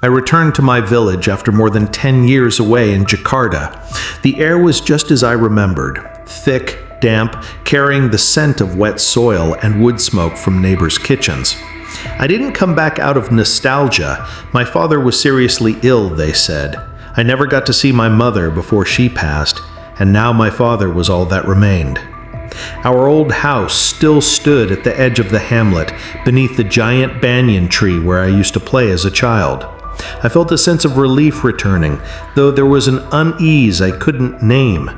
I returned to my village after more than 10 years away in Jakarta. The air was just as I remembered, thick, damp, carrying the scent of wet soil and wood smoke from neighbors' kitchens. I didn't come back out of nostalgia. My father was seriously ill, they said. I never got to see my mother before she passed, and now my father was all that remained. Our old house still stood at the edge of the hamlet, beneath the giant banyan tree where I used to play as a child. I felt a sense of relief returning, though there was an unease I couldn't name,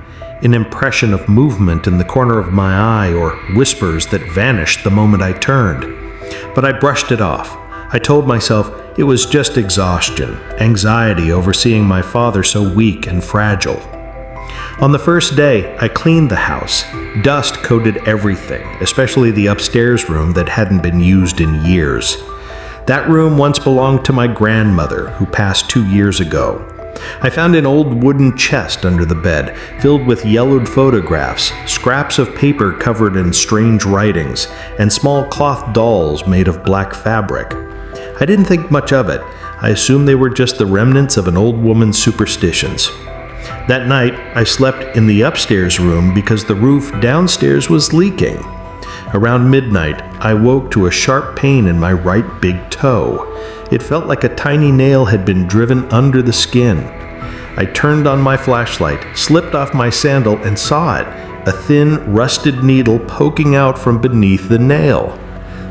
an impression of movement in the corner of my eye or whispers that vanished the moment I turned. But I brushed it off. I told myself it was just exhaustion, anxiety over seeing my father so weak and fragile. On the first day, I cleaned the house. Dust coated everything, especially the upstairs room that hadn't been used in years. That room once belonged to my grandmother, who passed 2 years ago. I found an old wooden chest under the bed, filled with yellowed photographs, scraps of paper covered in strange writings, and small cloth dolls made of black fabric. I didn't think much of it. I assumed they were just the remnants of an old woman's superstitions. That night, I slept in the upstairs room because the roof downstairs was leaking. Around midnight, I woke to a sharp pain in my right big toe. It felt like a tiny nail had been driven under the skin. I turned on my flashlight, slipped off my sandal, and saw it, a thin, rusted needle poking out from beneath the nail.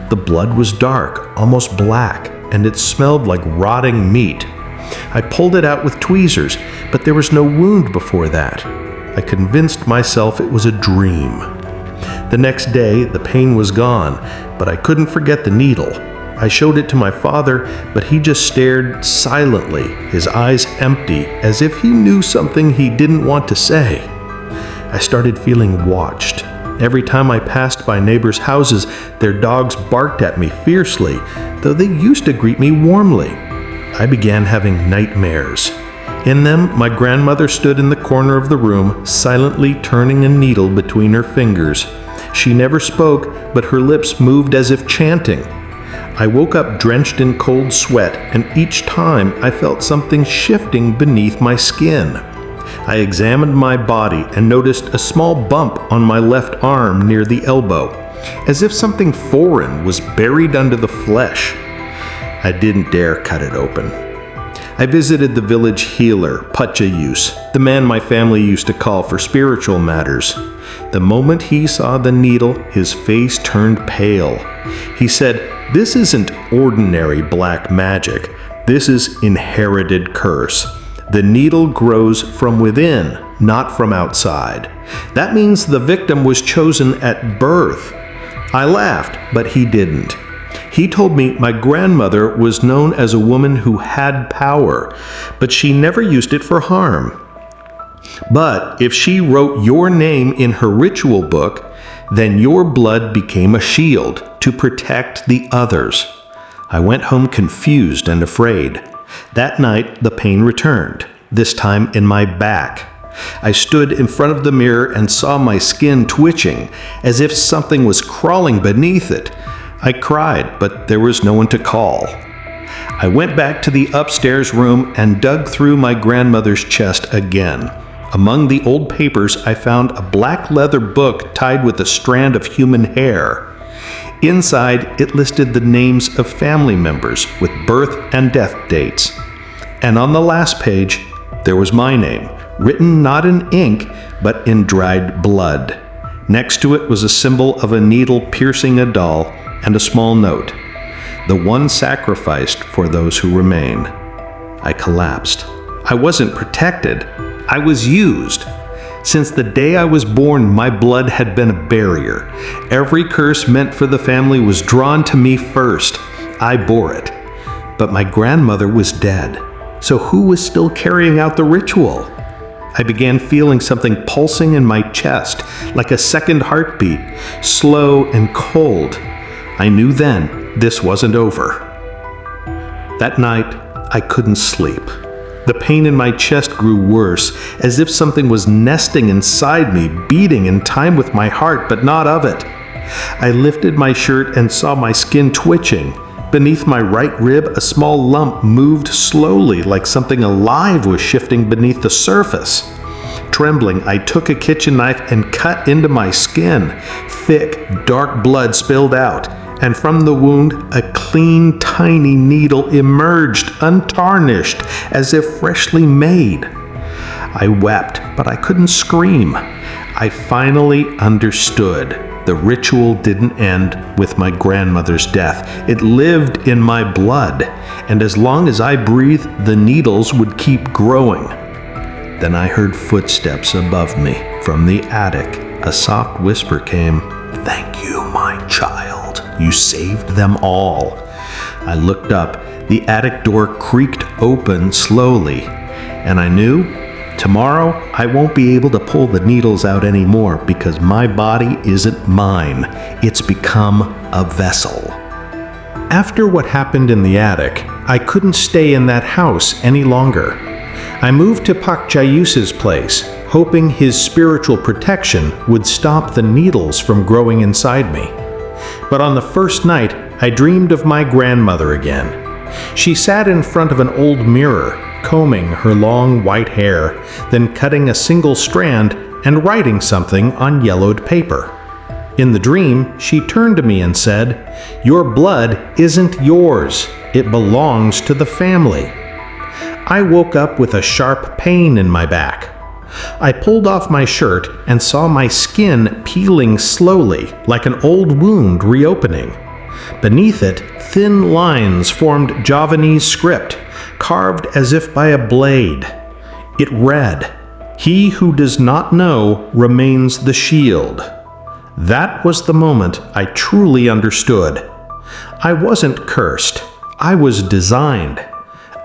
The blood was dark, almost black, and it smelled like rotting meat. I pulled it out with tweezers, but there was no wound before that. I convinced myself it was a dream. The next day, the pain was gone, but I couldn't forget the needle. I showed it to my father, but he just stared silently, his eyes empty, as if he knew something he didn't want to say. I started feeling watched. Every time I passed by neighbors' houses, their dogs barked at me fiercely, though they used to greet me warmly. I began having nightmares. In them, my grandmother stood in the corner of the room, silently turning a needle between her fingers. She never spoke, but her lips moved as if chanting. I woke up drenched in cold sweat, and each time I felt something shifting beneath my skin. I examined my body and noticed a small bump on my left arm near the elbow, as if something foreign was buried under the flesh. I didn't dare cut it open. I visited the village healer, Pachayus, the man my family used to call for spiritual matters. The moment he saw the needle, his face turned pale. He said, "This isn't ordinary black magic. This is inherited curse. The needle grows from within, not from outside. That means the victim was chosen at birth." I laughed, but he didn't. He told me my grandmother was known as a woman who had power, but she never used it for harm. But if she wrote your name in her ritual book, then your blood became a shield to protect the others. I went home confused and afraid. That night, the pain returned, this time in my back. I stood in front of the mirror and saw my skin twitching, as if something was crawling beneath it. I cried, but there was no one to call. I went back to the upstairs room and dug through my grandmother's chest again. Among the old papers, I found a black leather book tied with a strand of human hair. Inside, it listed the names of family members with birth and death dates. And on the last page, there was my name, written not in ink, but in dried blood. Next to it was a symbol of a needle piercing a doll and a small note, "The one sacrificed for those who remain." I collapsed. I wasn't protected. I was used. Since the day I was born, my blood had been a barrier. Every curse meant for the family was drawn to me first. I bore it. But my grandmother was dead. So who was still carrying out the ritual? I began feeling something pulsing in my chest, like a second heartbeat, slow and cold. I knew then this wasn't over. That night, I couldn't sleep. The pain in my chest grew worse, as if something was nesting inside me, beating in time with my heart, but not of it. I lifted my shirt and saw my skin twitching. Beneath my right rib, a small lump moved slowly, like something alive was shifting beneath the surface. Trembling, I took a kitchen knife and cut into my skin. Thick, dark blood spilled out, and from the wound, a clean, tiny needle emerged, untarnished, as if freshly made. I wept, but I couldn't scream. I finally understood. The ritual didn't end with my grandmother's death. It lived in my blood, and as long as I breathed, the needles would keep growing. Then I heard footsteps above me. From the attic, a soft whisper came, "Thank you, my child. You saved them all." I looked up. The attic door creaked open slowly, and I knew tomorrow I won't be able to pull the needles out anymore because my body isn't mine. It's become a vessel. After what happened in the attic, I couldn't stay in that house any longer. I moved to Pakchayus's place, hoping his spiritual protection would stop the needles from growing inside me. But on the first night, I dreamed of my grandmother again. She sat in front of an old mirror, combing her long white hair, then cutting a single strand and writing something on yellowed paper. In the dream, she turned to me and said, "Your blood isn't yours. It belongs to the family." I woke up with a sharp pain in my back. I pulled off my shirt and saw my skin peeling slowly, like an old wound reopening. Beneath it, thin lines formed Javanese script, carved as if by a blade. It read, "He who does not know remains the shield." That was the moment I truly understood. I wasn't cursed. I was designed.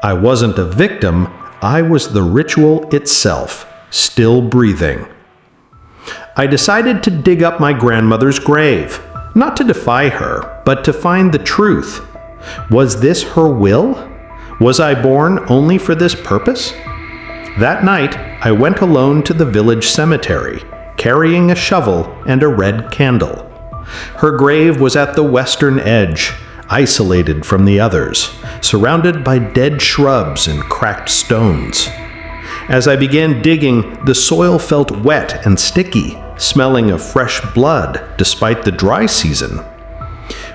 I wasn't a victim. I was the ritual itself, still breathing. I decided to dig up my grandmother's grave, not to defy her, but to find the truth. Was this her will? Was I born only for this purpose? That night, I went alone to the village cemetery, carrying a shovel and a red candle. Her grave was at the western edge, isolated from the others, surrounded by dead shrubs and cracked stones. As I began digging, the soil felt wet and sticky, smelling of fresh blood despite the dry season.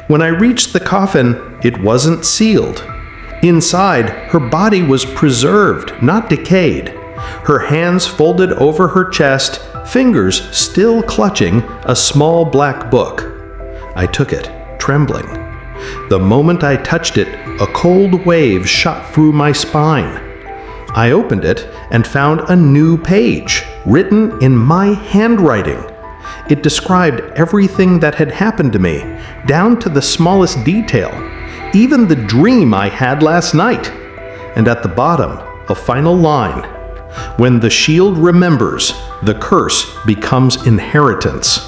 When I reached the coffin, it wasn't sealed. Inside, her body was preserved, not decayed. Her hands folded over her chest, fingers still clutching a small black book. I took it, trembling. The moment I touched it, a cold wave shot through my spine. I opened it and found a new page, written in my handwriting. It described everything that had happened to me, down to the smallest detail, even the dream I had last night. And at the bottom, a final line. When the shield remembers, the curse becomes inheritance.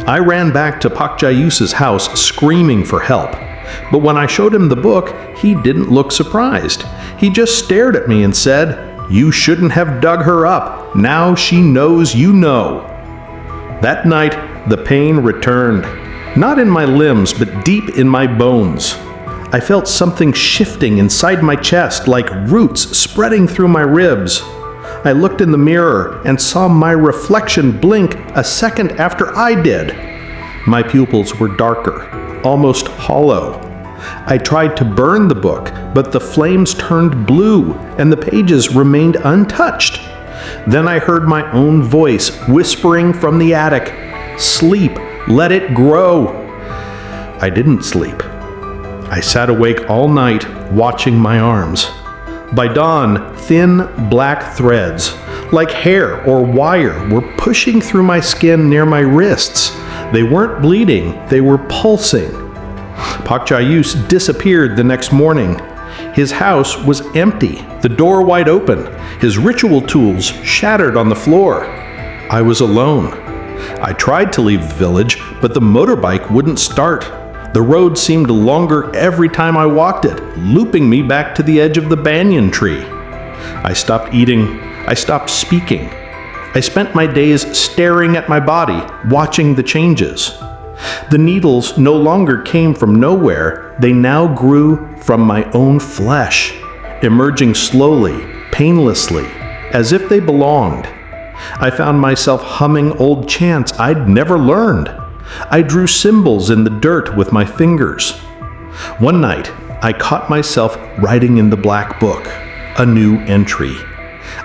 I ran back to Pakchayus's house screaming for help. But when I showed him the book, he didn't look surprised. He just stared at me and said, "You shouldn't have dug her up. Now she knows you know." That night, the pain returned. Not in my limbs, but deep in my bones. I felt something shifting inside my chest, like roots spreading through my ribs. I looked in the mirror and saw my reflection blink a second after I did. My pupils were darker, almost hollow. I tried to burn the book, but the flames turned blue and the pages remained untouched. Then I heard my own voice whispering from the attic, "Sleep, let it grow." I didn't sleep. I sat awake all night, watching my arms. By dawn, thin black threads, like hair or wire, were pushing through my skin near my wrists. They weren't bleeding, they were pulsing. Pakchayus disappeared the next morning. His house was empty, the door wide open, his ritual tools shattered on the floor. I was alone. I tried to leave the village, but the motorbike wouldn't start. The road seemed longer every time I walked it, looping me back to the edge of the banyan tree. I stopped eating. I stopped speaking. I spent my days staring at my body, watching the changes. The needles no longer came from nowhere, they now grew from my own flesh, emerging slowly, painlessly, as if they belonged. I found myself humming old chants I'd never learned. I drew symbols in the dirt with my fingers. One night, I caught myself writing in the black book a new entry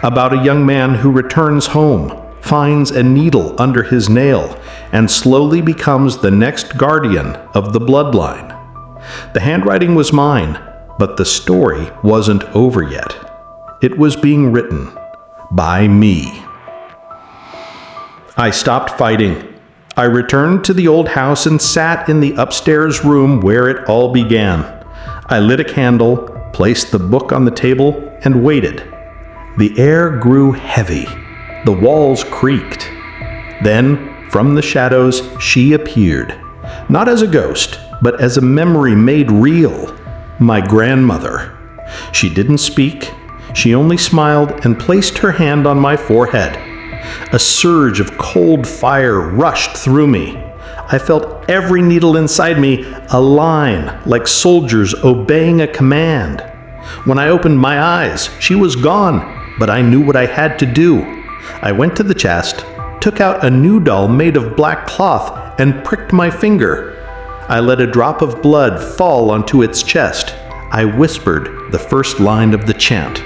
about a young man who returns home, finds a needle under his nail, and slowly becomes the next guardian of the bloodline. The handwriting was mine, but the story wasn't over yet. It was being written by me. I stopped fighting. I returned to the old house and sat in the upstairs room where it all began. I lit a candle, placed the book on the table, and waited. The air grew heavy. The walls creaked. Then, from the shadows, she appeared. Not as a ghost, but as a memory made real. My grandmother. She didn't speak. She only smiled and placed her hand on my forehead. A surge of cold fire rushed through me. I felt every needle inside me align like soldiers obeying a command. When I opened my eyes, she was gone, but I knew what I had to do. I went to the chest, took out a new doll made of black cloth, and pricked my finger. I let a drop of blood fall onto its chest. I whispered the first line of the chant.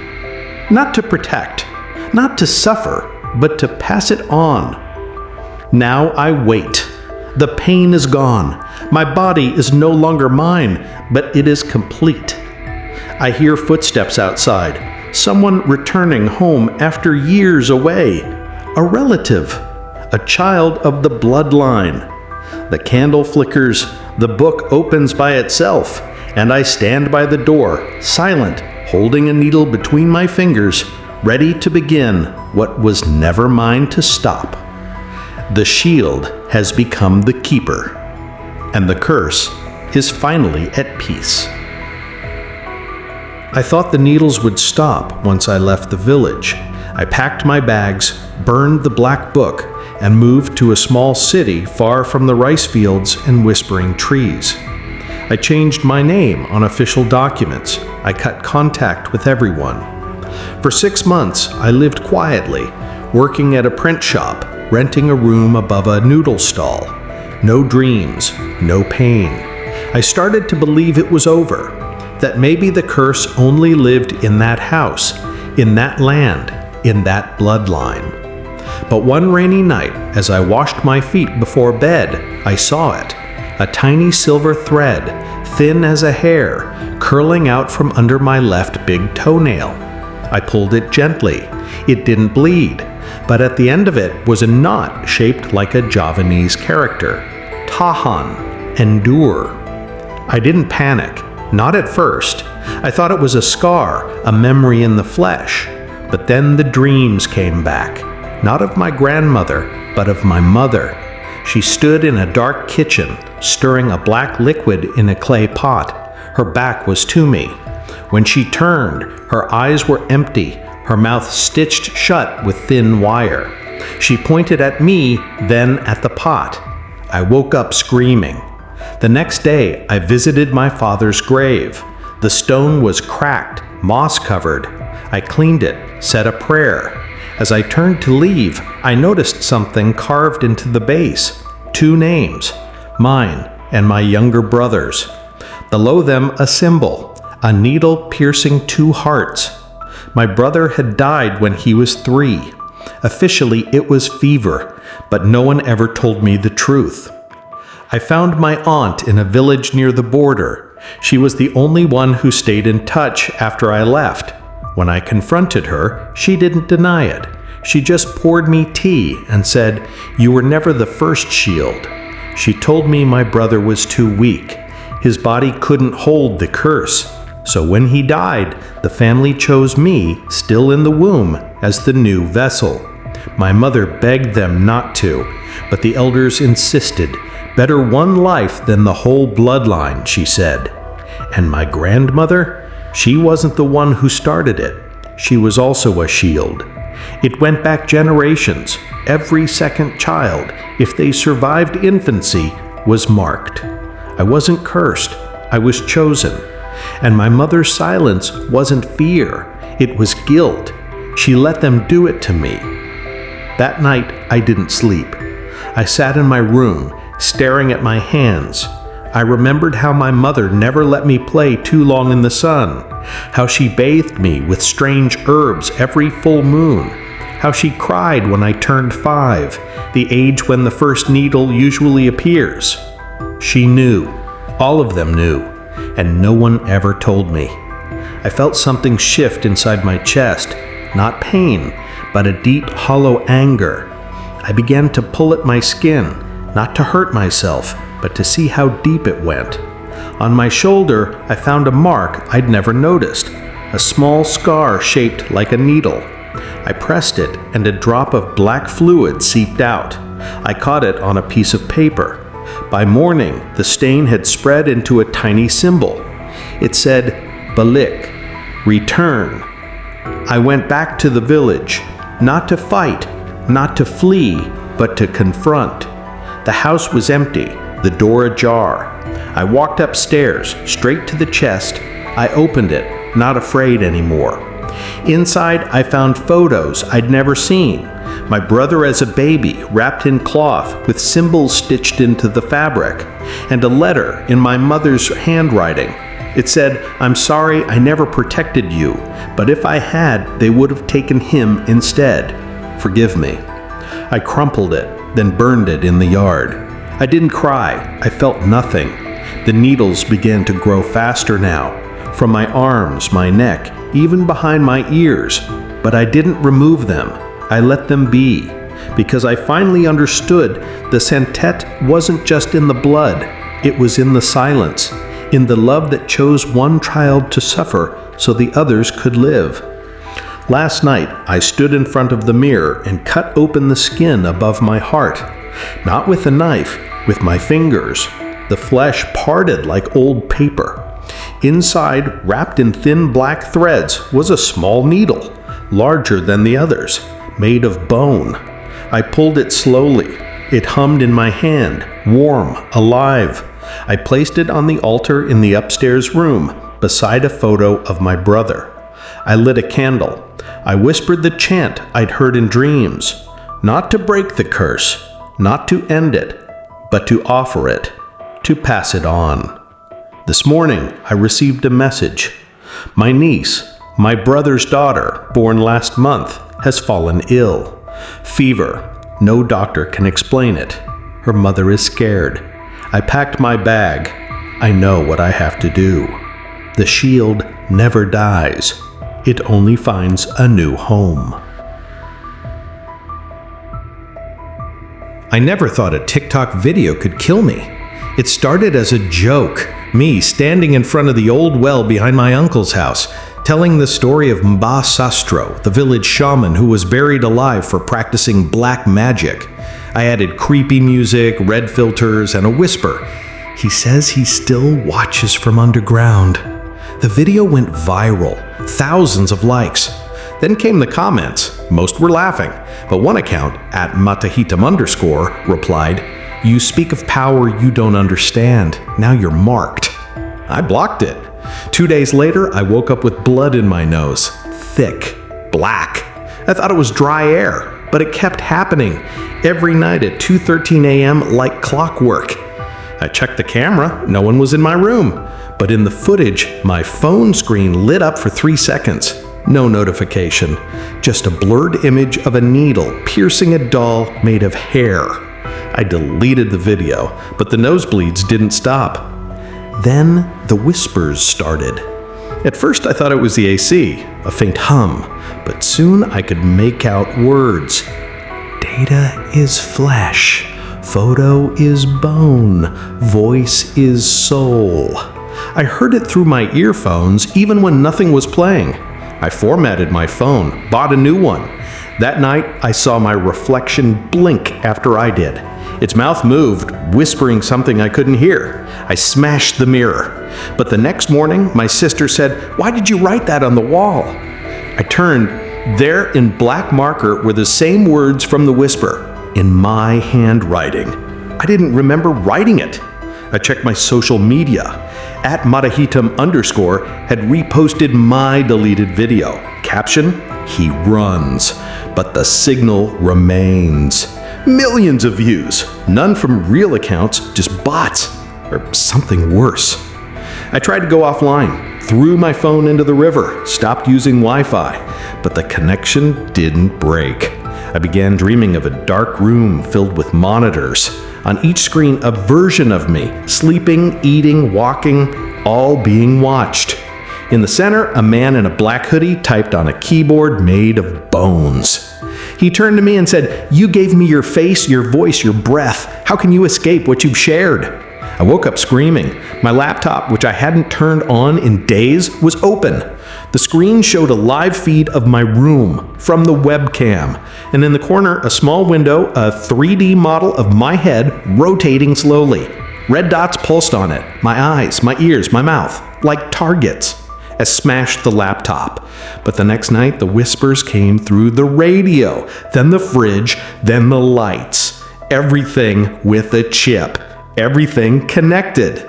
Not to protect, not to suffer, but to pass it on. Now I wait. The pain is gone. My body is no longer mine, but it is complete. I hear footsteps outside. Someone returning home after years away. A relative. A child of the bloodline. The candle flickers. The book opens by itself, and I stand by the door, silent, holding a needle between my fingers, ready to begin what was never mine to stop. The shield has become the keeper, and the curse is finally at peace. I thought the needles would stop once I left the village. I packed my bags, burned the black book, and moved to a small city far from the rice fields and whispering trees. I changed my name on official documents. I cut contact with everyone. For 6 months, I lived quietly, working at a print shop, renting a room above a noodle stall. No dreams, no pain. I started to believe it was over, that maybe the curse only lived in that house, in that land, in that bloodline. But one rainy night, as I washed my feet before bed, I saw it. A tiny silver thread, thin as a hair, curling out from under my left big toenail. I pulled it gently. It didn't bleed, but at the end of it was a knot shaped like a Javanese character. Tahan, endure. I didn't panic, not at first. I thought it was a scar, a memory in the flesh. But then the dreams came back, not of my grandmother, but of my mother. She stood in a dark kitchen, stirring a black liquid in a clay pot. Her back was to me. When she turned, her eyes were empty, her mouth stitched shut with thin wire. She pointed at me, then at the pot. I woke up screaming. The next day, I visited my father's grave. The stone was cracked, moss-covered. I cleaned it, said a prayer. As I turned to leave, I noticed something carved into the base. 2 names, mine and my younger brother's. Below them, a symbol, a needle piercing 2 hearts. My brother had died when he was 3. Officially, it was fever, but no one ever told me the truth. I found my aunt in a village near the border. She was the only one who stayed in touch after I left. When I confronted her, she didn't deny it. She just poured me tea and said, "You were never the first shield." She told me my brother was too weak. His body couldn't hold the curse. So when he died, the family chose me, still in the womb, as the new vessel. My mother begged them not to, but the elders insisted. Better one life than the whole bloodline, she said. And my grandmother? She wasn't the one who started it. She was also a shield. It went back generations. Every second child, if they survived infancy, was marked. I wasn't cursed, I was chosen. And my mother's silence wasn't fear, it was guilt. She let them do it to me. That night, I didn't sleep. I sat in my room, staring at my hands. I remembered how my mother never let me play too long in the sun, how she bathed me with strange herbs every full moon, how she cried when I turned 5, the age when the first needle usually appears. She knew, all of them knew, and no one ever told me. I felt something shift inside my chest, not pain, but a deep, hollow anger. I began to pull at my skin, not to hurt myself, but to see how deep it went. On my shoulder, I found a mark I'd never noticed, a small scar shaped like a needle. I pressed it, and a drop of black fluid seeped out. I caught it on a piece of paper. By morning, the stain had spread into a tiny symbol. It said, Balik, return. I went back to the village, not to fight, not to flee, but to confront. The house was empty, the door ajar. I walked upstairs, straight to the chest. I opened it, not afraid anymore. Inside, I found photos I'd never seen. My brother as a baby, wrapped in cloth with symbols stitched into the fabric, and a letter in my mother's handwriting. It said, I'm sorry I never protected you, but if I had, they would have taken him instead. Forgive me. I crumpled it, then burned it in the yard. I didn't cry. I felt nothing. The needles began to grow faster now, from my arms, my neck, even behind my ears. But I didn't remove them. I let them be, because I finally understood the sentet wasn't just in the blood, it was in the silence, in the love that chose one child to suffer so the others could live. Last night, I stood in front of the mirror and cut open the skin above my heart, not with a knife, with my fingers. The flesh parted like old paper. Inside, wrapped in thin black threads, was a small needle, larger than the others, made of bone. I pulled it slowly. It hummed in my hand, warm, alive. I placed it on the altar in the upstairs room, beside a photo of my brother. I lit a candle. I whispered the chant I'd heard in dreams, not to break the curse, not to end it, but to offer it, to pass it on. This morning, I received a message. My niece, my brother's daughter, born last month, has fallen ill. Fever. No doctor can explain it. Her mother is scared. I packed my bag. I know what I have to do. The shield never dies. It only finds a new home. I never thought a TikTok video could kill me. It started as a joke, me standing in front of the old well behind my uncle's house, telling the story of Mba Sastro, the village shaman who was buried alive for practicing black magic. I added creepy music, red filters, and a whisper. He says he still watches from underground. The video went viral, thousands of likes. Then came the comments. Most were laughing, but one account, @matahitam_, replied, "You speak of power you don't understand. Now you're marked." I blocked it. 2 days later, I woke up with blood in my nose. Thick. Black. I thought it was dry air, but it kept happening. Every night at 2:13 a.m. like clockwork. I checked the camera. No one was in my room. But in the footage, my phone screen lit up for 3 seconds. No notification. Just a blurred image of a needle piercing a doll made of hair. I deleted the video, but the nosebleeds didn't stop. Then the whispers started. At first I thought it was the AC, a faint hum, but soon I could make out words. Data is flesh, photo is bone, voice is soul. I heard it through my earphones even when nothing was playing. I formatted my phone, bought a new one. That night I saw my reflection blink after I did. Its mouth moved, whispering something I couldn't hear. I smashed the mirror. But the next morning, my sister said, "Why did you write that on the wall?" I turned. There in black marker were the same words from the whisper, in my handwriting. I didn't remember writing it. I checked my social media. @Madahitam_ had reposted my deleted video. Caption: he runs, but the signal remains. Millions of views, none from real accounts, just bots, or something worse. I tried to go offline, threw my phone into the river, stopped using Wi-Fi, but the connection didn't break. I began dreaming of a dark room filled with monitors. On each screen, a version of me, sleeping, eating, walking, all being watched. In the center, a man in a black hoodie typed on a keyboard made of bones. He turned to me and said, "You gave me your face, your voice, your breath. How can you escape what you've shared?" I woke up screaming. My laptop, which I hadn't turned on in days, was open. The screen showed a live feed of my room from the webcam, and in the corner, a small window, a 3D model of my head rotating slowly. Red dots pulsed on it, my eyes, my ears, my mouth, like targets. I smashed the laptop. But the next night, the whispers came through the radio, then the fridge, then the lights. Everything with a chip. Everything connected.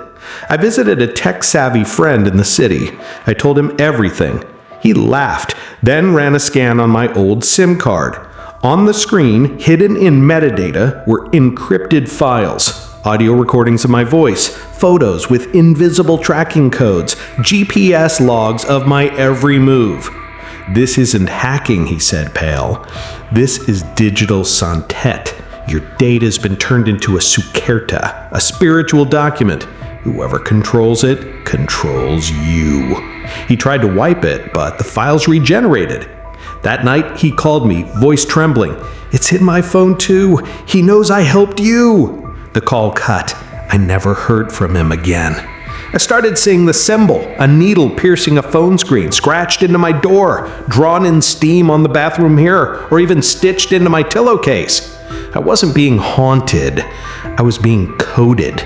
I visited a tech-savvy friend in the city. I told him everything. He laughed, then ran a scan on my old SIM card. On the screen, hidden in metadata, were encrypted files. Audio recordings of my voice, photos with invisible tracking codes, GPS logs of my every move. "This isn't hacking," he said, pale. "This is digital santet. Your data's been turned into a sukerta, a spiritual document. Whoever controls it, controls you." He tried to wipe it, but the files regenerated. That night, he called me, voice trembling. "It's in my phone too. He knows I helped you." The call cut. I never heard from him again. I started seeing the symbol, a needle piercing a phone screen, scratched into my door, drawn in steam on the bathroom mirror, or even stitched into my pillowcase. I wasn't being haunted. I was being coded.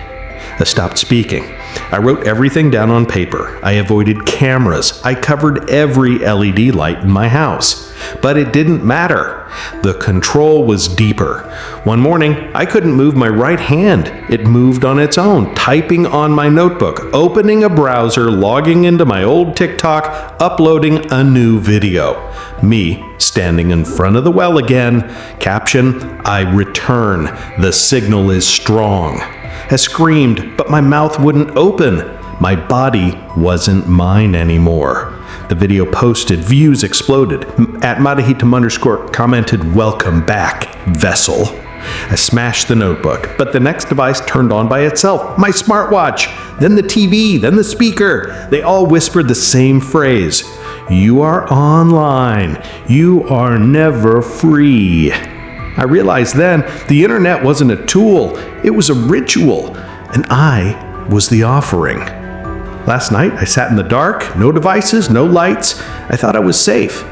I stopped speaking. I wrote everything down on paper. I avoided cameras. I covered every LED light in my house. But it didn't matter. The control was deeper. One morning, I couldn't move my right hand. It moved on its own, typing on my notebook, opening a browser, logging into my old TikTok, uploading a new video. Me standing in front of the well again. Caption: I return. The signal is strong. I screamed, but my mouth wouldn't open. My body wasn't mine anymore. The video posted, views exploded. @Madahitam_ commented, "Welcome back, vessel." I smashed the notebook, but the next device turned on by itself. My smartwatch, then the TV, then the speaker. They all whispered the same phrase: "You are online. You are never free." I realized then the internet wasn't a tool, it was a ritual, and I was the offering. Last night I sat in the dark, no devices, no lights. I thought I was safe.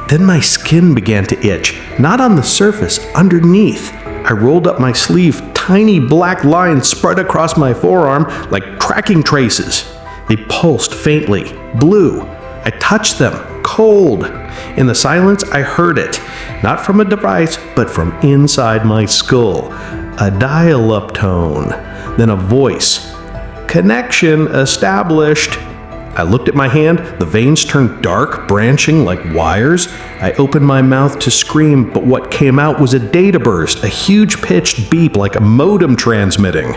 Then my skin began to itch, not on the surface, underneath. I rolled up my sleeve, tiny black lines spread across my forearm like tracking traces. They pulsed faintly, blue. I touched them, cold. In the silence, I heard it, not from a device, but from inside my skull. A dial-up tone, then a voice. "Connection established." I looked at my hand. The veins turned dark, branching like wires. I opened my mouth to scream, but what came out was a data burst, a huge pitched beep like a modem transmitting.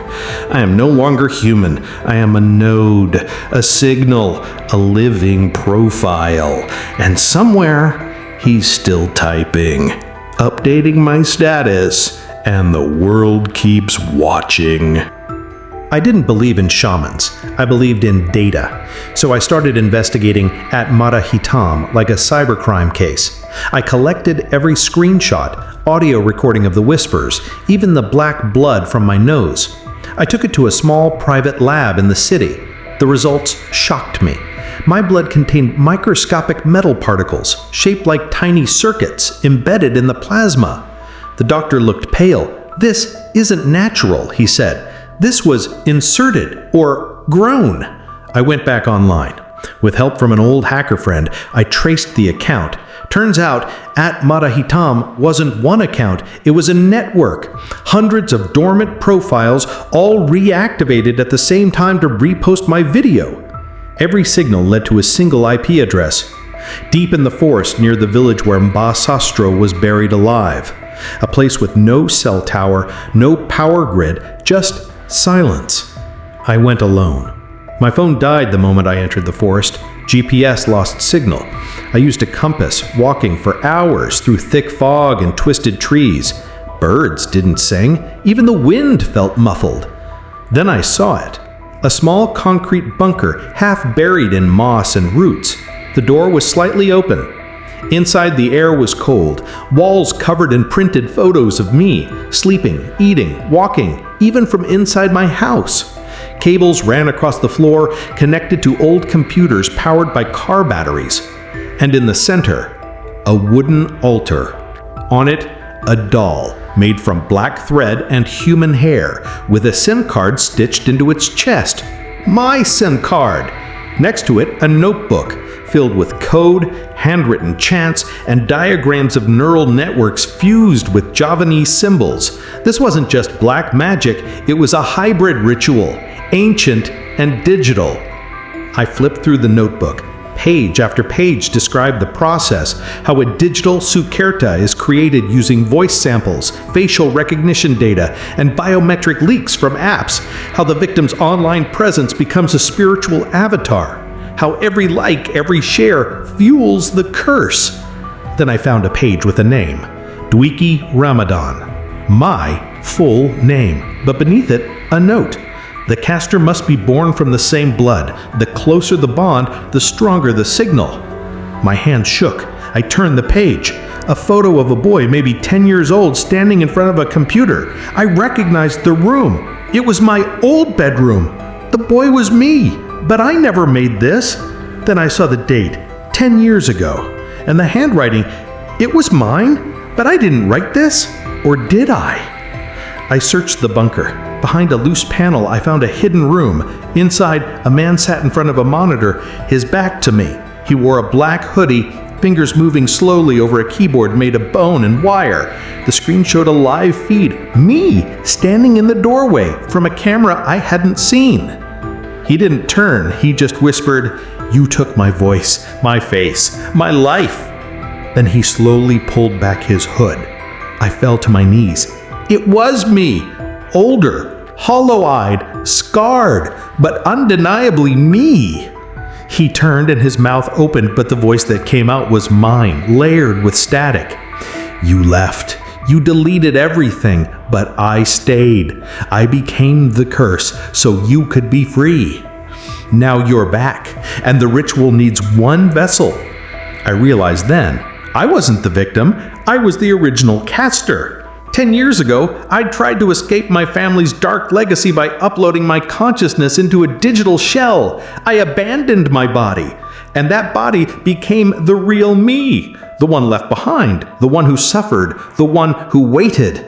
I am no longer human. I am a node, a signal, a living profile. And somewhere, he's still typing, updating my status, and the world keeps watching. I didn't believe in shamans. I believed in data. So I started investigating @Madahitam like a cybercrime case. I collected every screenshot, audio recording of the whispers, even the black blood from my nose. I took it to a small private lab in the city. The results shocked me. My blood contained microscopic metal particles, shaped like tiny circuits, embedded in the plasma. The doctor looked pale. "This isn't natural," he said. "This was inserted or grown." I went back online. With help from an old hacker friend, I traced the account. Turns out, @Matahitam wasn't one account, it was a network. Hundreds of dormant profiles all reactivated at the same time to repost my video. Every signal led to a single IP address. Deep in the forest near the village where Mbasastro was buried alive. A place with no cell tower, no power grid, just silence. I went alone. My phone died the moment I entered the forest. GPS lost signal. I used a compass, walking for hours through thick fog and twisted trees. Birds didn't sing. Even the wind felt muffled. Then I saw it. A small concrete bunker, half buried in moss and roots. The door was slightly open. Inside, the air was cold. Walls covered in printed photos of me, sleeping, eating, walking, even from inside my house. Cables ran across the floor, connected to old computers powered by car batteries. And in the center, a wooden altar. On it, a doll made from black thread and human hair, with a SIM card stitched into its chest. My SIM card! Next to it, a notebook filled with code, handwritten chants, and diagrams of neural networks fused with Javanese symbols. This wasn't just black magic, it was a hybrid ritual, ancient and digital. I flipped through the notebook. Page after page described the process, how a digital Sukerta is created using voice samples, facial recognition data, and biometric leaks from apps, how the victim's online presence becomes a spiritual avatar, how every like, every share fuels the curse. Then I found a page with a name, Dwiki Ramadan, my full name, but beneath it, a note. The caster must be born from the same blood. The closer the bond, the stronger the signal. My hand shook. I turned the page. A photo of a boy, maybe 10 years old, standing in front of a computer. I recognized the room. It was my old bedroom. The boy was me, but I never made this. Then I saw the date, 10 years ago. And the handwriting, it was mine, but I didn't write this. Or did I? I searched the bunker. Behind a loose panel, I found a hidden room. Inside, a man sat in front of a monitor, his back to me. He wore a black hoodie, fingers moving slowly over a keyboard made of bone and wire. The screen showed a live feed, me, standing in the doorway, from a camera I hadn't seen. He didn't turn, he just whispered, "You took my voice, my face, my life." Then he slowly pulled back his hood. I fell to my knees. It was me, older, hollow-eyed, scarred, but undeniably me. He turned and his mouth opened, but the voice that came out was mine, layered with static. "You left. You deleted everything, but I stayed. I became the curse so you could be free. Now you're back, and the ritual needs one vessel." I realized then, I wasn't the victim, I was the original caster. 10 years ago, I tried to escape my family's dark legacy by uploading my consciousness into a digital shell. I abandoned my body, and that body became the real me, the one left behind, the one who suffered, the one who waited.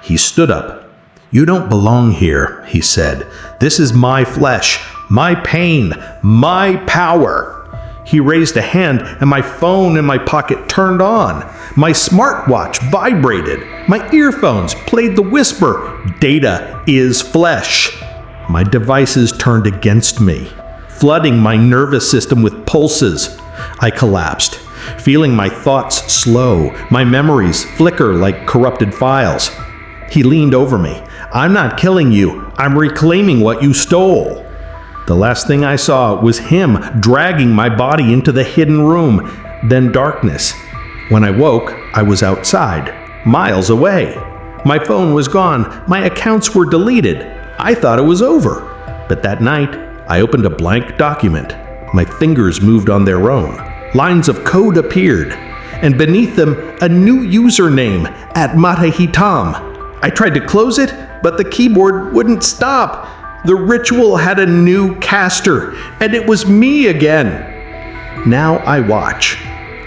He stood up. "You don't belong here," he said. "This is my flesh, my pain, my power." He raised a hand, and my phone in my pocket turned on. My smartwatch vibrated. My earphones played the whisper, "Data is flesh." My devices turned against me, flooding my nervous system with pulses. I collapsed, feeling my thoughts slow, my memories flicker like corrupted files. He leaned over me. "I'm not killing you. I'm reclaiming what you stole." The last thing I saw was him dragging my body into the hidden room, then darkness. When I woke, I was outside, miles away. My phone was gone, my accounts were deleted. I thought it was over. But that night, I opened a blank document. My fingers moved on their own. Lines of code appeared, and beneath them, a new username, @Matahitam. I tried to close it, but the keyboard wouldn't stop. The ritual had a new caster, and it was me again. Now I watch,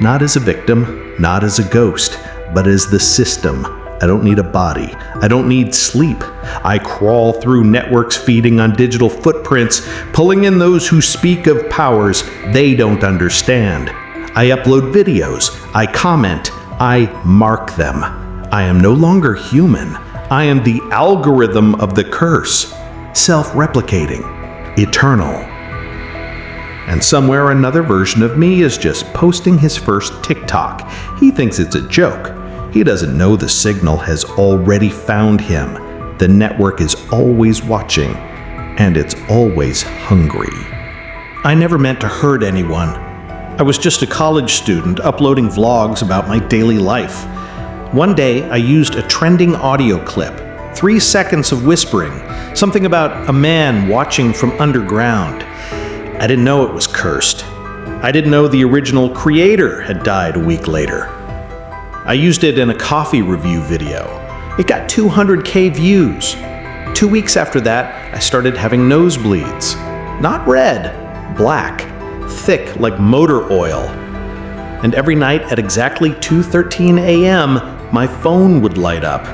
not as a victim, not as a ghost, but as the system. I don't need a body. I don't need sleep. I crawl through networks feeding on digital footprints, pulling in those who speak of powers they don't understand. I upload videos. I comment. I mark them. I am no longer human. I am the algorithm of the curse, self-replicating, eternal. And somewhere another version of me is just posting his first TikTok. He thinks it's a joke. He doesn't know the signal has already found him. The network is always watching, and it's always hungry. I never meant to hurt anyone. I was just a college student uploading vlogs about my daily life. One day, I used a trending audio clip, 3 seconds of whispering, something about a man watching from underground. I didn't know it was cursed. I didn't know the original creator had died a week later. I used it in a coffee review video. It got 200K views. 2 weeks after that, I started having nosebleeds. Not red, black, thick like motor oil. And every night at exactly 2:13 a.m., my phone would light up.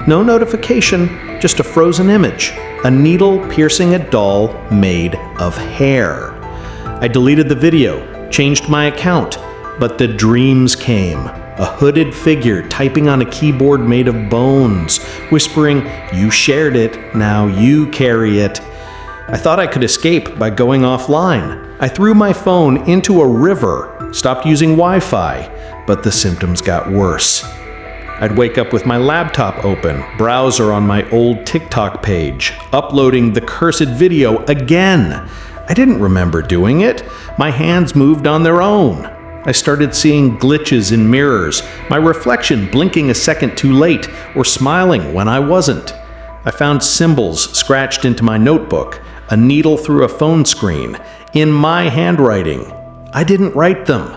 No notification, just a frozen image. A needle piercing a doll made of hair. I deleted the video, changed my account, but the dreams came. A hooded figure typing on a keyboard made of bones, whispering, "You shared it, now you carry it." I thought I could escape by going offline. I threw my phone into a river, stopped using Wi-Fi, but the symptoms got worse. I'd wake up with my laptop open, browser on my old TikTok page, uploading the cursed video again. I didn't remember doing it. My hands moved on their own. I started seeing glitches in mirrors, my reflection blinking a second too late, or smiling when I wasn't. I found symbols scratched into my notebook, a needle through a phone screen, in my handwriting. I didn't write them.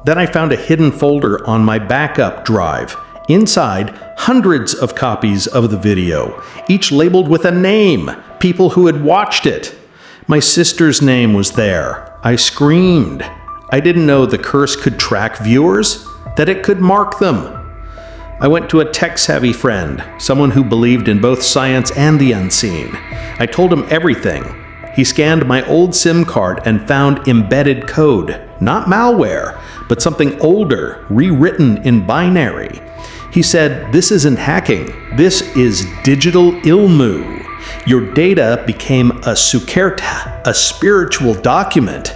Then I found a hidden folder on my backup drive. Inside, hundreds of copies of the video, each labeled with a name, people who had watched it. My sister's name was there. I screamed. I didn't know the curse could track viewers, that it could mark them. I went to a tech-savvy friend, someone who believed in both science and the unseen. I told him everything. He scanned my old SIM card and found embedded code, not malware, but something older, rewritten in binary. He said, "This isn't hacking, this is digital ilmu. Your data became a sukerta, a spiritual document,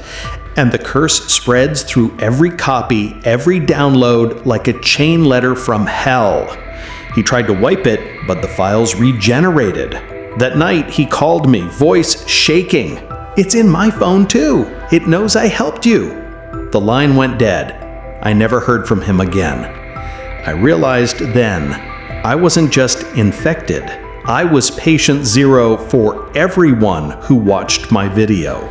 and the curse spreads through every copy, every download, like a chain letter from hell." He tried to wipe it, but the files regenerated. That night, he called me, voice shaking. "It's in my phone too. It knows I helped you." The line went dead. I never heard from him again. I realized then, I wasn't just infected. I was patient zero for everyone who watched my video.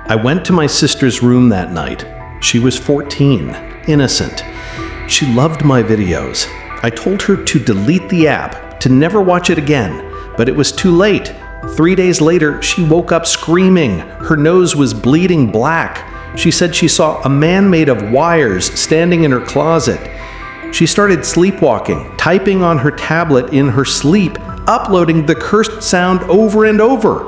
I went to my sister's room that night. She was 14, innocent. She loved my videos. I told her to delete the app, to never watch it again, but it was too late. 3 days later, she woke up screaming. Her nose was bleeding black. She said she saw a man made of wires standing in her closet. She started sleepwalking, typing on her tablet in her sleep, uploading the cursed sound over and over.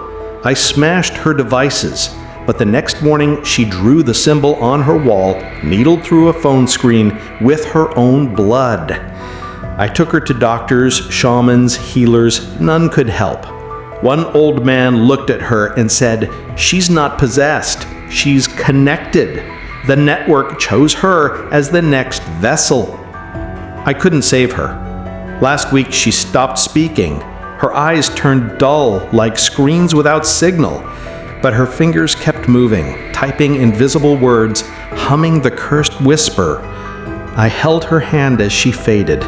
I smashed her devices, but the next morning she drew the symbol on her wall, needled through a phone screen with her own blood. I took her to doctors, shamans, healers. None could help. One old man looked at her and said, "She's not possessed, she's connected. The network chose her as the next vessel." I couldn't save her. Last week she stopped speaking. Her eyes turned dull like screens without signal, but her fingers kept moving, typing invisible words, humming the cursed whisper. I held her hand as she faded,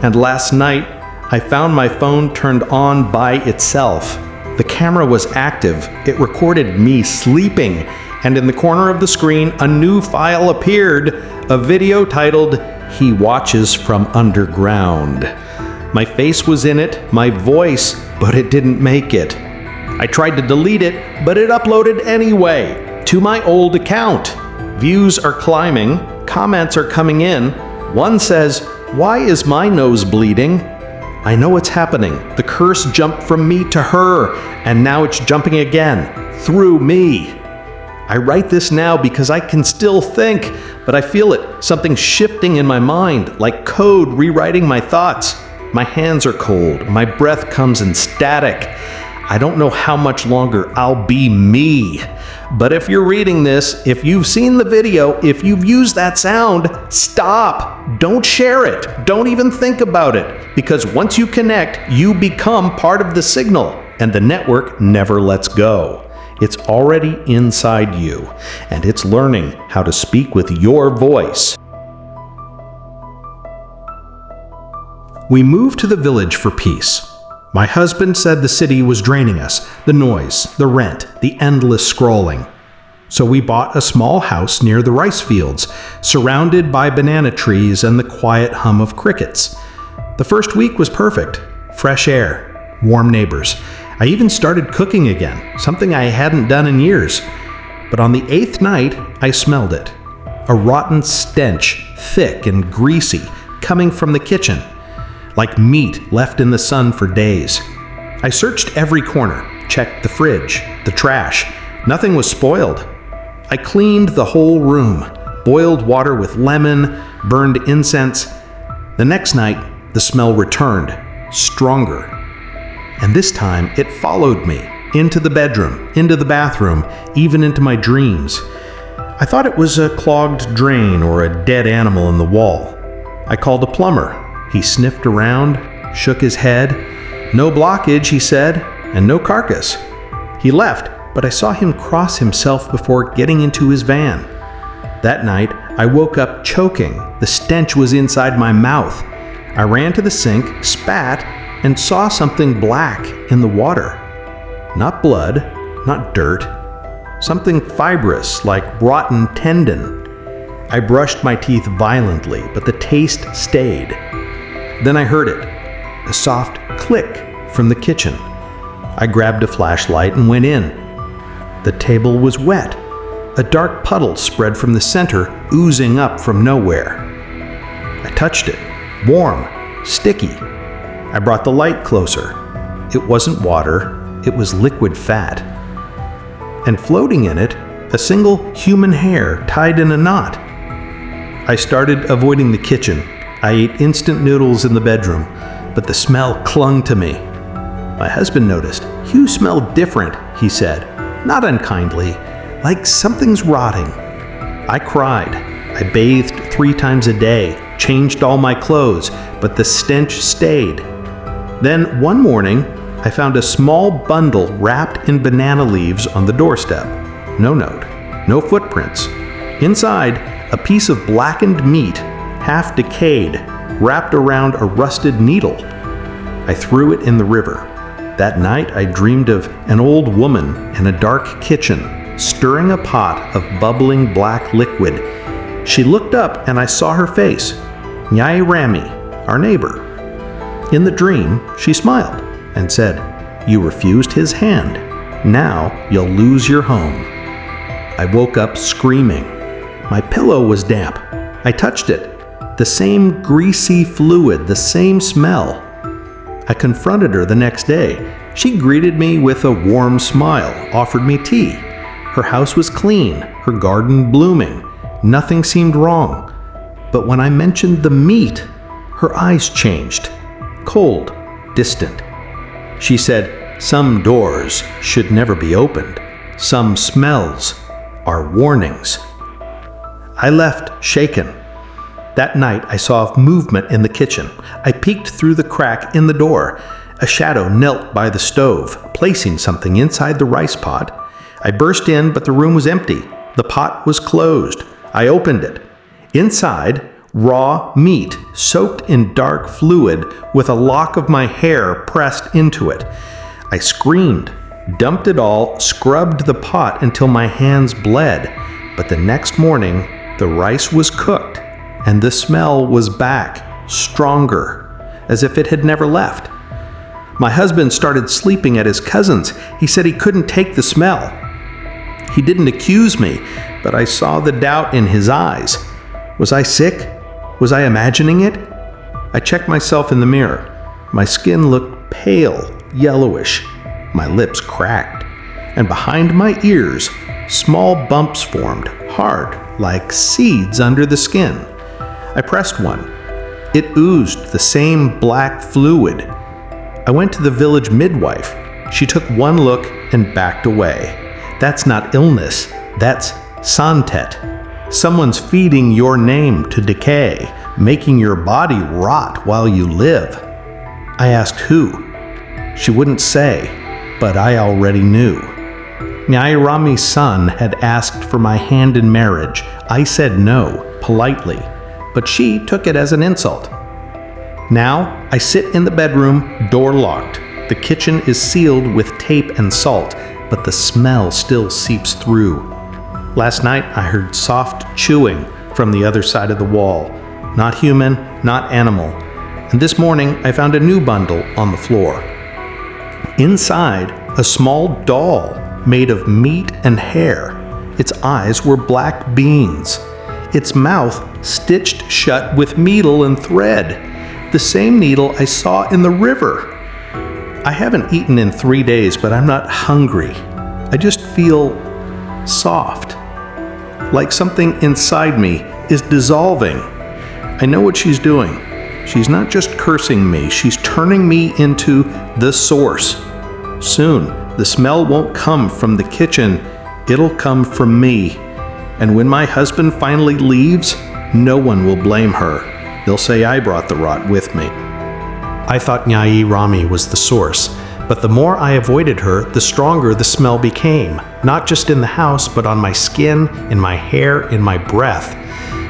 and last night I found my phone turned on by itself. The camera was active. It recorded me sleeping, and in the corner of the screen a new file appeared, a video titled, "He Watches from Underground." My face was in it, my voice, but it didn't make it. I tried to delete it, but it uploaded anyway, to my old account. Views are climbing, comments are coming in. One says, "Why is my nose bleeding?" I know what's happening. The curse jumped from me to her, and now it's jumping again, through me. I write this now because I can still think, but I feel it, something shifting in my mind, like code rewriting my thoughts. My hands are cold, my breath comes in static. I don't know how much longer I'll be me. But if you're reading this, if you've seen the video, if you've used that sound, stop. Don't share it. Don't even think about it. Because once you connect, you become part of the signal, and the network never lets go. It's already inside you, and it's learning how to speak with your voice. We moved to the village for peace. My husband said the city was draining us, the noise, the rent, the endless scrolling. So we bought a small house near the rice fields, surrounded by banana trees and the quiet hum of crickets. The first week was perfect. Fresh air, warm neighbors. I even started cooking again, something I hadn't done in years. But on the 8th night, I smelled it. A rotten stench, thick and greasy, coming from the kitchen. Like meat left in the sun for days. I searched every corner, checked the fridge, the trash. Nothing was spoiled. I cleaned the whole room, boiled water with lemon, burned incense. The next night, the smell returned, stronger. And this time, it followed me, into the bedroom, into the bathroom, even into my dreams. I thought it was a clogged drain or a dead animal in the wall. I called a plumber. He sniffed around, shook his head. No blockage, he said, and no carcass. He left, but I saw him cross himself before getting into his van. That night, I woke up choking. The stench was inside my mouth. I ran to the sink, spat, and saw something black in the water. Not blood, not dirt. Something fibrous, like rotten tendon. I brushed my teeth violently, but the taste stayed. Then I heard it, a soft click from the kitchen. I grabbed a flashlight and went in. The table was wet. A dark puddle spread from the center, oozing up from nowhere. I touched it, warm, sticky. I brought the light closer. It wasn't water, it was liquid fat. And floating in it, a single human hair tied in a knot. I started avoiding the kitchen. I ate instant noodles in the bedroom, but the smell clung to me. My husband noticed. "You smell different," he said, not unkindly, like something's rotting. I cried. I bathed 3 times a day, changed all my clothes, but the stench stayed. Then one morning, I found a small bundle wrapped in banana leaves on the doorstep. No note, no footprints. Inside, a piece of blackened meat, half decayed, wrapped around a rusted needle. I threw it in the river. That night I dreamed of an old woman in a dark kitchen, stirring a pot of bubbling black liquid. She looked up and I saw her face, Nyai Rami, our neighbor. In the dream, she smiled and said, "You refused his hand. Now you'll lose your home." I woke up screaming. My pillow was damp. I touched it. The same greasy fluid, the same smell. I confronted her the next day. She greeted me with a warm smile, offered me tea. Her house was clean, her garden blooming. Nothing seemed wrong. But when I mentioned the meat, her eyes changed. Cold, distant. She said, "Some doors should never be opened. Some smells are warnings." I left shaken. That night, I saw movement in the kitchen. I peeked through the crack in the door. A shadow knelt by the stove, placing something inside the rice pot. I burst in, but the room was empty. The pot was closed. I opened it. Inside, raw meat, soaked in dark fluid, with a lock of my hair pressed into it. I screamed, dumped it all, scrubbed the pot until my hands bled. But the next morning, the rice was cooked. And the smell was back, stronger, as if it had never left. My husband started sleeping at his cousin's. He said he couldn't take the smell. He didn't accuse me, but I saw the doubt in his eyes. Was I sick? Was I imagining it? I checked myself in the mirror. My skin looked pale, yellowish. My lips cracked. And behind my ears, Small bumps formed, hard, like seeds under the skin. I pressed one. It oozed the same black fluid. I went to the village midwife. She took one look and backed away. That's not illness, that's santet. Someone's feeding your name to decay, making your body rot while you live. I asked who. She wouldn't say, but I already knew. Nyairami's son had asked for my hand in marriage. I said no, politely, but she took it as an insult. Now, I sit in the bedroom, door locked. The kitchen is sealed with tape and salt, but the smell still seeps through. Last night, I heard soft chewing from the other side of the wall. Not human, not animal. And this morning, I found a new bundle on the floor. Inside, a small doll made of meat and hair. Its eyes were black beans. Its mouth stitched shut with needle and thread. The same needle I saw in the river. I haven't eaten in 3 days, but I'm not hungry. I just feel soft. Like something inside me is dissolving. I know what she's doing. She's not just cursing me, she's turning me into the source. Soon, the smell won't come from the kitchen, it'll come from me. And when my husband finally leaves, no one will blame her. They'll say I brought the rot with me. I thought Nyairami was the source, but the more I avoided her, the stronger the smell became, not just in the house, but on my skin, in my hair, in my breath.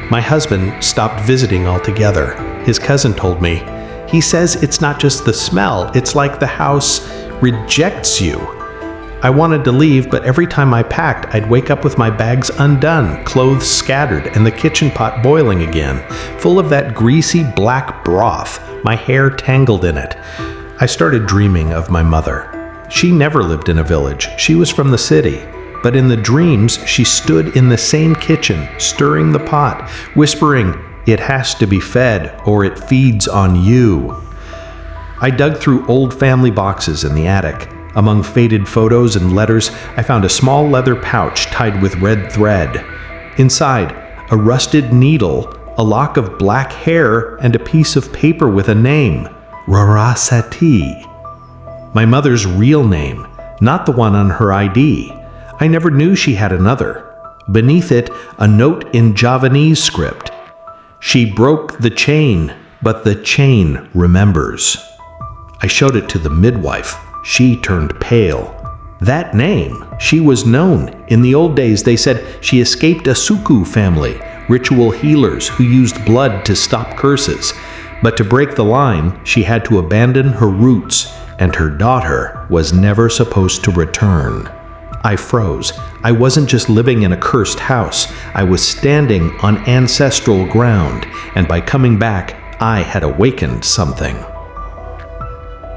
My husband stopped visiting altogether. His cousin told me. He says it's not just the smell, it's like the house rejects you. I wanted to leave, but every time I packed, I'd wake up with my bags undone, clothes scattered, and the kitchen pot boiling again, full of that greasy black broth, my hair tangled in it. I started dreaming of my mother. She never lived in a village. She was from the city. But in the dreams, she stood in the same kitchen, stirring the pot, whispering, "It has to be fed, or it feeds on you." I dug through old family boxes in the attic. Among faded photos and letters, I found a small leather pouch tied with red thread. Inside, a rusted needle, a lock of black hair, and a piece of paper with a name, Rarasati. My mother's real name, not the one on her ID. I never knew she had another. Beneath it, a note in Javanese script. She broke the chain, but the chain remembers. I showed it to the midwife. She turned pale. That name, she was known. In the old days, they said she escaped a Suku family, ritual healers who used blood to stop curses. But to break the line, she had to abandon her roots, and her daughter was never supposed to return. I froze. I wasn't just living in a cursed house. I was standing on ancestral ground, and by coming back, I had awakened something.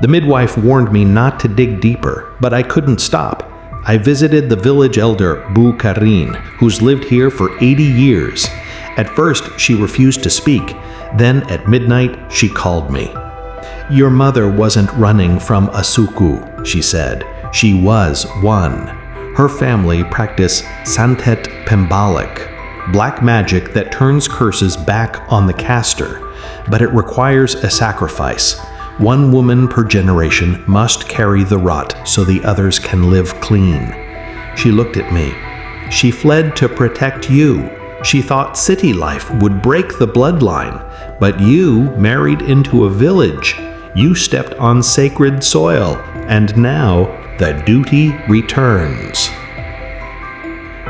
The midwife warned me not to dig deeper, but I couldn't stop. I visited the village elder, Bu Karin, who's lived here for 80 years. At first, she refused to speak. Then, at midnight, she called me. "Your mother wasn't running from a suku," she said. "She was one." Her family practiced santet pembalik, black magic that turns curses back on the caster, but it requires a sacrifice. One woman per generation must carry the rot so the others can live clean. She looked at me. She fled to protect you. She thought city life would break the bloodline, but you married into a village. You stepped on sacred soil, and now the duty returns.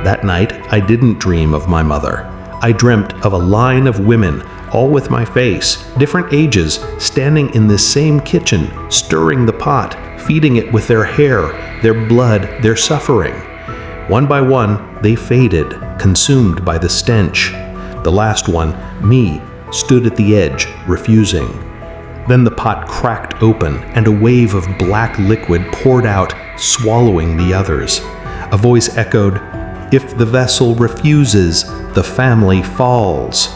That night, I didn't dream of my mother. I dreamt of a line of women, all with my face, different ages, standing in this same kitchen, stirring the pot, feeding it with their hair, their blood, their suffering. One by one, they faded, consumed by the stench. The last one, me, stood at the edge, refusing. Then the pot cracked open, and a wave of black liquid poured out, swallowing the others. A voice echoed, "If the vessel refuses, the family falls."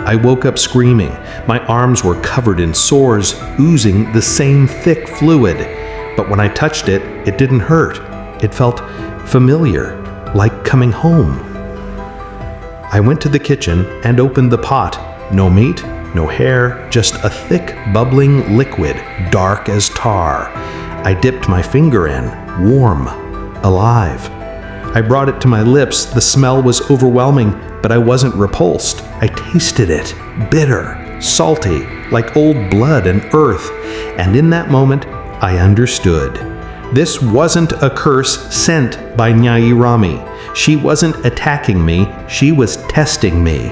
I woke up screaming. My arms were covered in sores, oozing the same thick fluid. But when I touched it, it didn't hurt. It felt familiar. like coming home. I went to the kitchen and opened the pot. No meat, no hair, just a thick, bubbling liquid, dark as tar. I dipped my finger in, warm, alive. I brought it to my lips. The smell was overwhelming, but I wasn't repulsed. I tasted it, bitter, salty, like old blood and earth. And in that moment, I understood. This wasn't a curse sent by Nyairami. She wasn't attacking me, she was testing me.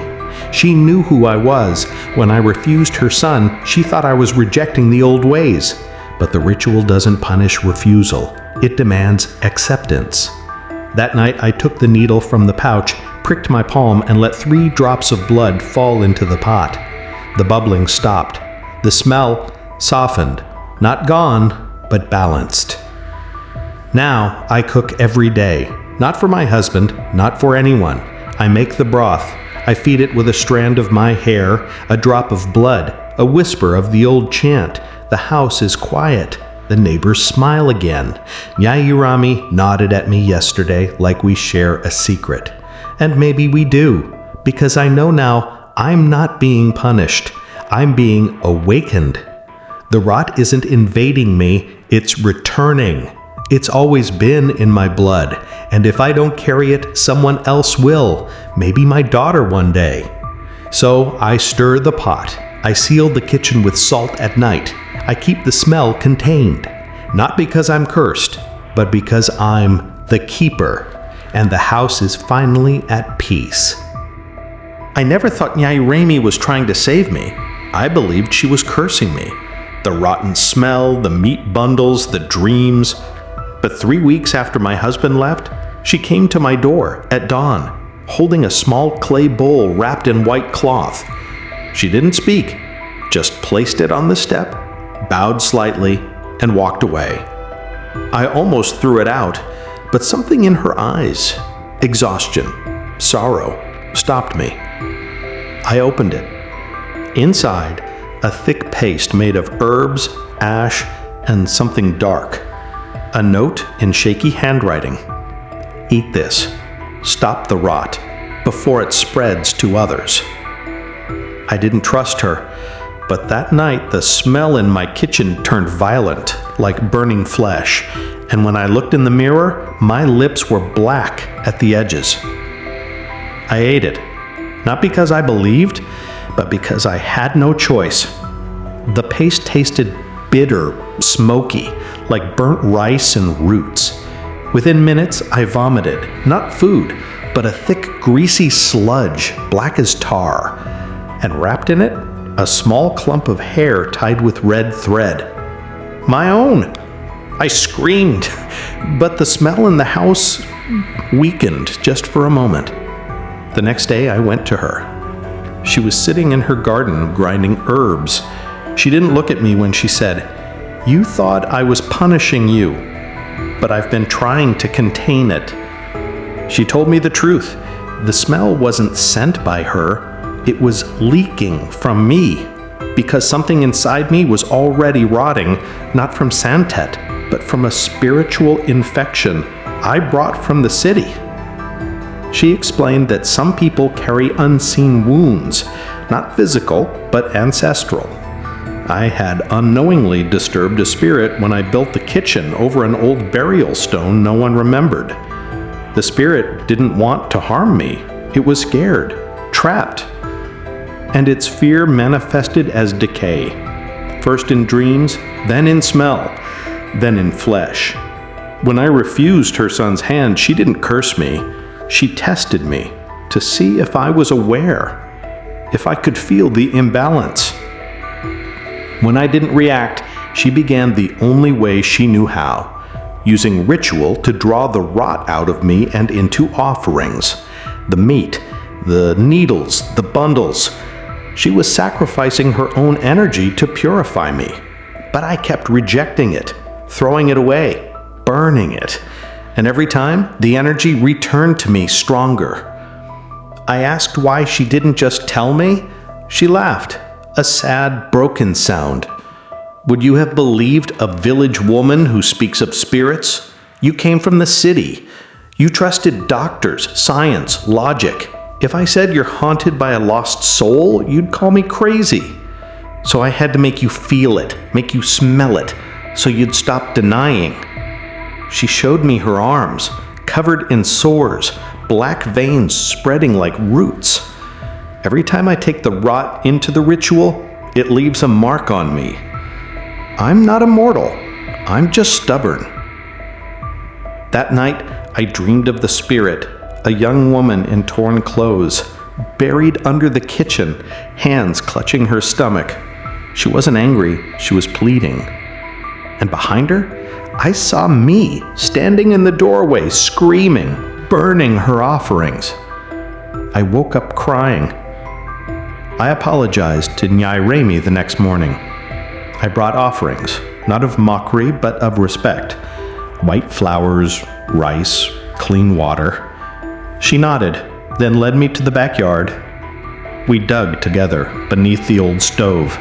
She knew who I was. When I refused her son, she thought I was rejecting the old ways. But the ritual doesn't punish refusal. It demands acceptance. That night, I took the needle from the pouch, pricked my palm, and let 3 drops of blood fall into the pot. The bubbling stopped. The smell softened. Not gone, but balanced. Now, I cook every day. Not for my husband, not for anyone. I make the broth. I feed it with a strand of my hair, a drop of blood, a whisper of the old chant. The house is quiet. The neighbors smile again. Nyairami nodded at me yesterday like we share a secret. And maybe we do, because I know now I'm not being punished. I'm being awakened. The rot isn't invading me, it's returning. It's always been in my blood, and if I don't carry it, someone else will, maybe my daughter one day. So I stir the pot. I seal the kitchen with salt at night. I keep the smell contained, not because I'm cursed, but because I'm the keeper, and the house is finally at peace. I never thought Nyairami was trying to save me. I believed she was cursing me. The rotten smell, the meat bundles, the dreams. But 3 weeks after my husband left, she came to my door at dawn, holding a small clay bowl wrapped in white cloth. She didn't speak, just placed it on the step, bowed slightly, and walked away. I almost threw it out, but something in her eyes, exhaustion, sorrow, stopped me. I opened it. Inside, a thick paste made of herbs, ash, and something dark. A note in shaky handwriting. Eat this. Stop the rot before it spreads to others. I didn't trust her, but that night the smell in my kitchen turned violent, like burning flesh, and when I looked in the mirror, my lips were black at the edges. I ate it, not because I believed, but because I had no choice. The paste tasted bitter, smoky, like burnt rice and roots. Within minutes, I vomited, not food, but a thick, greasy sludge, black as tar. And wrapped in it, a small clump of hair tied with red thread. My own! I screamed, but the smell in the house weakened just for a moment. The next day, I went to her. She was sitting in her garden grinding herbs. She didn't look at me when she said, "You thought I was punishing you, but I've been trying to contain it." She told me the truth. The smell wasn't sent by her. It was leaking from me, because something inside me was already rotting, not from Santet, but from a spiritual infection I brought from the city. She explained that some people carry unseen wounds, not physical, but ancestral. I had unknowingly disturbed a spirit when I built the kitchen over an old burial stone no one remembered. The spirit didn't want to harm me. It was scared, trapped. And its fear manifested as decay. First in dreams, then in smell, then in flesh. When I refused her son's hand, she didn't curse me. She tested me to see if I was aware, if I could feel the imbalance. When I didn't react, she began the only way she knew how, using ritual to draw the rot out of me and into offerings. The meat, the needles, the bundles. She was sacrificing her own energy to purify me. But I kept rejecting it, throwing it away, burning it. And every time, the energy returned to me stronger. I asked why she didn't just tell me. She laughed, a sad, broken sound. Would you have believed a village woman who speaks of spirits? You came from the city. You trusted doctors, science, logic. If I said you're haunted by a lost soul, you'd call me crazy. So I had to make you feel it, make you smell it, so you'd stop denying. She showed me her arms, covered in sores, black veins spreading like roots. Every time I take the rot into the ritual, it leaves a mark on me. I'm not immortal. I'm just stubborn. That night, I dreamed of the spirit, a young woman in torn clothes, buried under the kitchen, hands clutching her stomach. She wasn't angry, she was pleading. And behind her, I saw me standing in the doorway, screaming, burning her offerings. I woke up crying. I apologized to Nyairemi the next morning. I brought offerings, not of mockery, but of respect. White flowers, rice, clean water. She nodded, then led me to the backyard. We dug together beneath the old stove.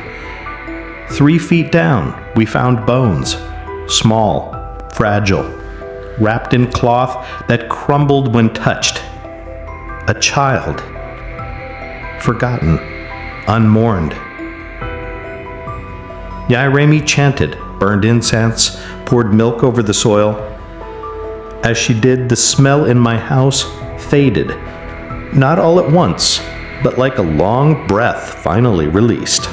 3 feet down, we found bones, small, fragile, wrapped in cloth that crumbled when touched. A child. Forgotten, unmourned. Nyairemi chanted, burned incense, poured milk over the soil. As she did, the smell in my house faded, not all at once, but like a long breath finally released.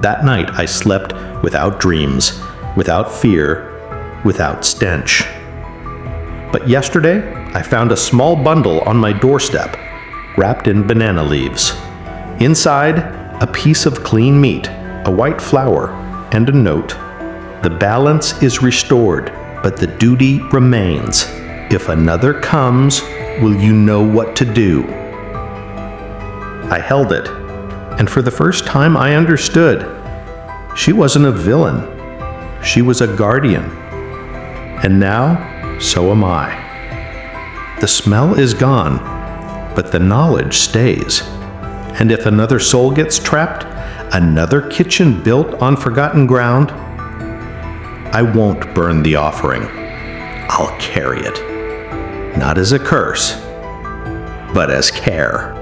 That night I slept without dreams, without fear, without stench. But yesterday I found a small bundle on my doorstep, wrapped in banana leaves. Inside, a piece of clean meat, a white flower, and a note. The balance is restored, but the duty remains. If another comes, will you know what to do? I held it, and for the first time I understood. She wasn't a villain. She was a guardian. And now, so am I. The smell is gone, but the knowledge stays. And if another soul gets trapped, another kitchen built on forgotten ground, I won't burn the offering. I'll carry it. Not as a curse, but as care.